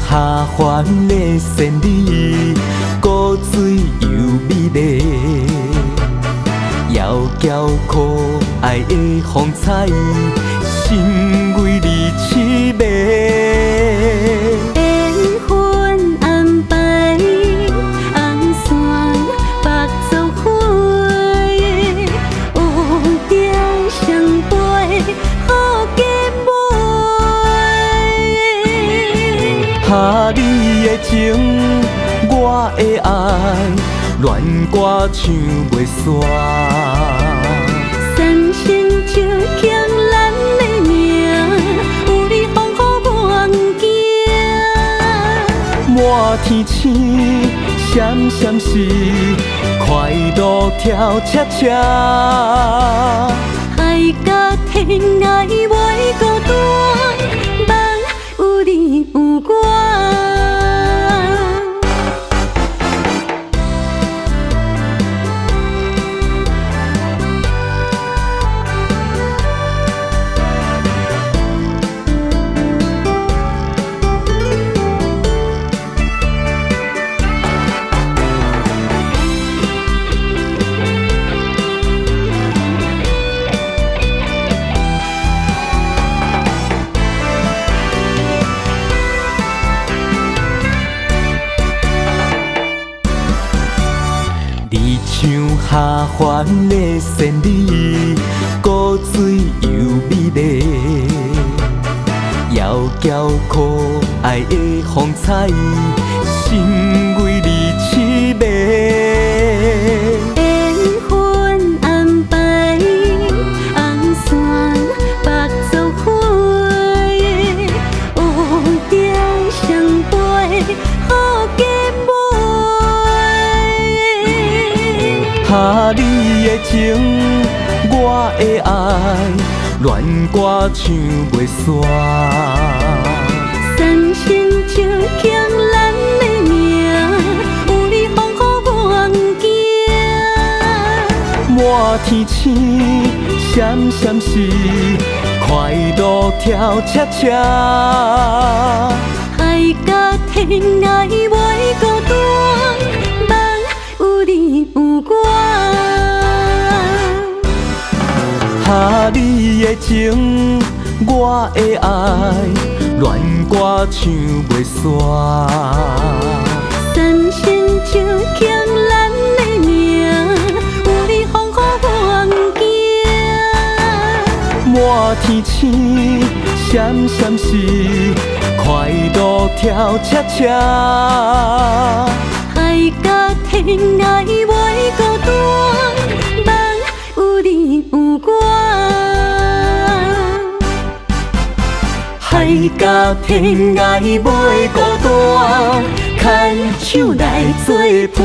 下凡的仙女，古水又美丽，窈窕可爱的风采，心为你痴迷。缘分安排，红线白作花，有定相陪，好结尾。哈你的情，我的爱，恋歌唱袂煞。三生石刻咱的名，有你风雨愿行。满天星，闪闪是快乐跳恰恰。爱甲天涯袂孤单，梦有你有我。你像下凡的仙女，古水又美丽，窈窕可爱的风采，心为你痴迷。缘分安排，红线白作花，有定相陪，好结尾。哈你的情，我的爱，恋歌唱袂煞。三生石刻咱的名，有你风雨愿行。满天星，闪闪是快乐跳恰恰。爱甲天涯袂孤单，梦有你有我。哈你的情，我的爱，恋歌唱袂煞。三生石刻咱的名，有你风雨愿行。满天星，闪闪是快乐跳恰恰。爱甲天涯袂孤单，梦有你有我。海甲天涯袂孤单，牵手来作伴。